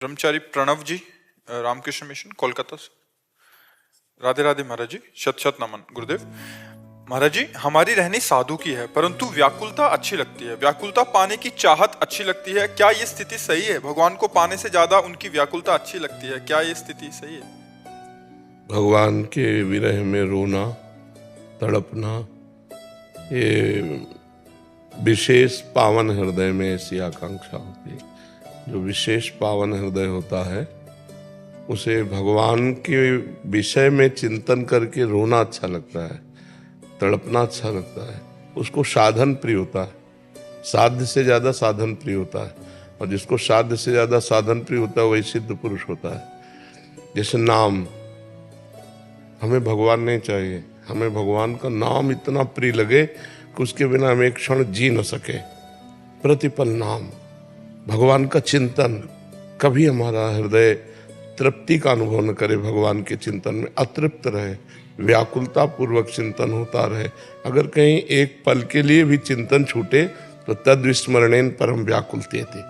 ब्रह्मचारी प्रणव जी, Ramakrishna mission, Kolkata से। राधे राधे महाराज जी, शत शत नमन गुरुदेव। महाराज जी, हमारी रहनी साधु की है, परंतु व्याकुलता अच्छी लगती है। व्याकुलता पाने की चाहत अच्छी लगती है। क्या ये स्थिति सही है? भगवान को पाने से ज्यादा उनकी व्याकुलता अच्छी लगती है। क्या ये स्थिति सही है? भगवान के विरह में रोना, तड़पना, ये विशेष पावन हृदय में ऐसी आकांक्षा होती है। जो विशेष पावन हृदय होता है उसे भगवान के विषय में चिंतन करके रोना अच्छा लगता है, तड़पना अच्छा लगता है। उसको साधन प्रिय होता है, साध्य से ज्यादा साधन प्रिय होता है। और जिसको साध्य से ज्यादा साधन प्रिय होता है वही सिद्ध पुरुष होता है। जैसे नाम, हमें भगवान नहीं चाहिए, हमें भगवान का नाम इतना प्रिय लगे कि उसके बिना हम एक क्षण जी न सके। प्रतिपल नाम, भगवान का चिंतन, कभी हमारा हृदय तृप्ति का अनुभव न करे, भगवान के चिंतन में अतृप्त रहे, व्याकुलता पूर्वक चिंतन होता रहे। अगर कहीं एक पल के लिए भी चिंतन छूटे तो तद विस्मरणेन परम व्याकुलते थे,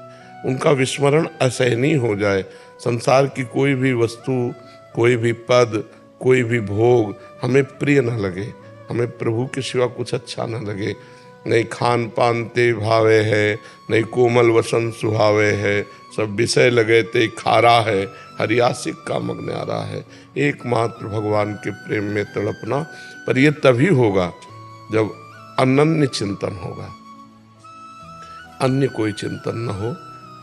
उनका विस्मरण असहनीय हो जाए। संसार की कोई भी वस्तु, कोई भी पद, कोई भी भोग हमें प्रिय न लगे, हमें प्रभु के सिवा कुछ अच्छा न लगे। नहीं खान पान ते भावे है, नहीं कोमल वसन सुहावे है, सब विषय लगे ते खारा है, हरियासिक का मग्न आ रहा है। एकमात्र भगवान के प्रेम में तड़पना, पर यह तभी होगा जब अनन्य चिंतन होगा, अन्य कोई चिंतन न हो,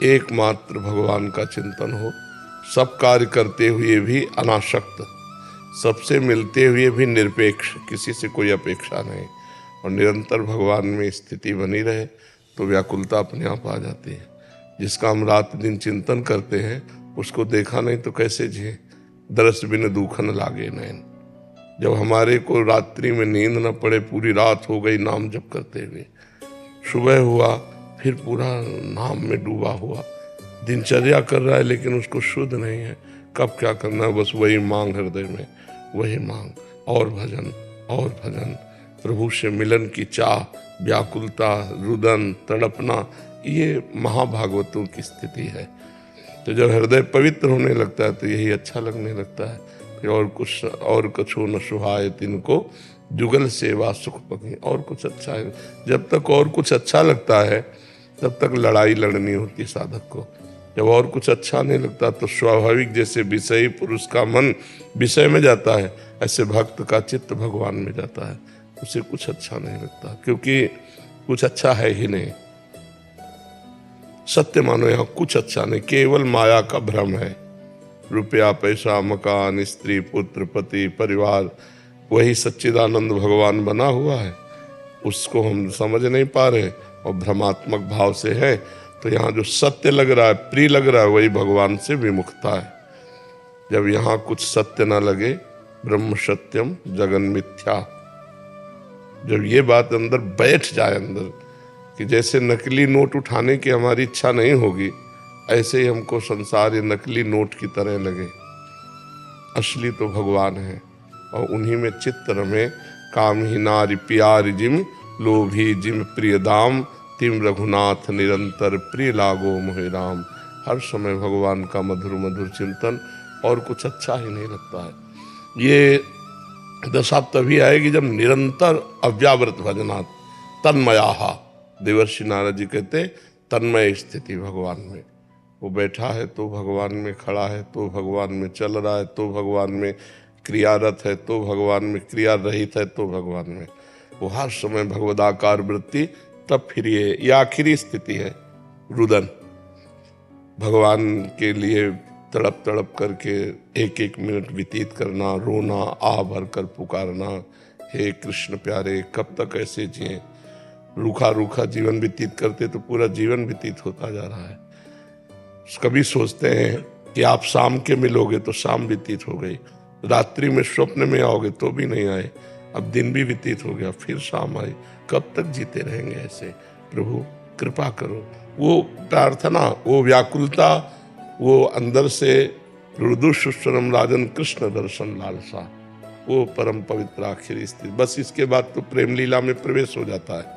एकमात्र भगवान का चिंतन हो। सब कार्य करते हुए भी अनासक्त, सबसे मिलते हुए भी निरपेक्ष, किसी से कोई अपेक्षा नहीं, और निरंतर भगवान में स्थिति बनी रहे तो व्याकुलता अपने आप आ जाती है। जिसका हम रात दिन चिंतन करते हैं उसको देखा नहीं तो कैसे जिए। दरस बिन दुख न लागे नैन। जब हमारे को रात्रि में नींद न पड़े, पूरी रात हो गई नाम जप करते हुए, सुबह हुआ फिर पूरा नाम में डूबा हुआ, दिनचर्या कर रहा है लेकिन उसको शुद्ध नहीं है। कब क्या करना है, बस वही मांग हृदय में, वही मांग, और भजन और भजन, प्रभु से मिलन की चाह, व्याकुलता, रुदन, तड़पना, ये महाभागवतों की स्थिति है। तो जब हृदय पवित्र होने लगता है तो यही अच्छा लगने लगता है। फिर और कुछ न सुहाए तिनको, जुगल सेवा सुख पकी, और कुछ अच्छा है। जब तक और कुछ अच्छा लगता है तब तक लड़ाई लड़नी होती है साधक को। जब और कुछ अच्छा नहीं लगता तो स्वाभाविक, जैसे विषयी पुरुष का मन विषय में जाता है, ऐसे भक्त का चित्त भगवान में जाता है। उसे कुछ अच्छा नहीं लगता, क्योंकि कुछ अच्छा है ही नहीं। सत्य मानो यहाँ कुछ अच्छा नहीं, केवल माया का भ्रम है। रुपया, पैसा, मकान, स्त्री, पुत्र, पति, परिवार, वही सच्चिदानंद भगवान बना हुआ है। उसको हम समझ नहीं पा रहे और भ्रमात्मक भाव से है। तो यहाँ जो सत्य लग रहा है, प्रिय लग रहा है, वही भगवान से विमुखता है। जब यहाँ कुछ सत्य ना लगे, ब्रह्म सत्यम जगन मिथ्या, जब ये बात अंदर बैठ जाए अंदर, कि जैसे नकली नोट उठाने की हमारी इच्छा नहीं होगी, ऐसे ही हमको संसार ये नकली नोट की तरह लगे। असली तो भगवान है, और उन्हीं में चित्त रमे। काम ही नारी प्यार जिम, लोभी जिम प्रिय दाम, तिम रघुनाथ निरंतर प्रिय लागो मोहे राम। हर समय भगवान का मधुर मधुर चिंतन, और कुछ अच्छा ही नहीं लगता है। ये दशा तभी आएगी जब निरंतर अव्यावृत भजनात् तन्मयाहा। देवर्षि नारद जी कहते तन्मय स्थिति भगवान में। वो बैठा है तो भगवान में, खड़ा है तो भगवान में, चल रहा है तो भगवान में, क्रियारत है तो भगवान में, क्रिया रहित है तो भगवान में। वो हर समय भगवदाकार वृत्ति। तब फिर ये आखिरी स्थिति है रुदन, भगवान के लिए तड़प तड़प करके एक एक मिनट व्यतीत करना, रोना, आह भर कर पुकारना, हे कृष्ण प्यारे कब तक ऐसे जिए। रूखा रूखा जीवन व्यतीत करते तो पूरा जीवन व्यतीत होता जा रहा है। कभी सोचते हैं कि आप शाम के मिलोगे तो शाम व्यतीत हो गई, रात्रि में स्वप्न में आओगे तो भी नहीं आए, अब दिन भी व्यतीत हो गया, फिर शाम आई। कब तक जीते रहेंगे ऐसे? प्रभु कृपा करो। वो प्रार्थना, वो व्याकुलता, वो अंदर से रुदु सुस्वरम राजन कृष्ण दर्शन लालसा, वो परम पवित्र आखिरी स्थिति। बस इसके बाद तो प्रेम लीला में प्रवेश हो जाता है।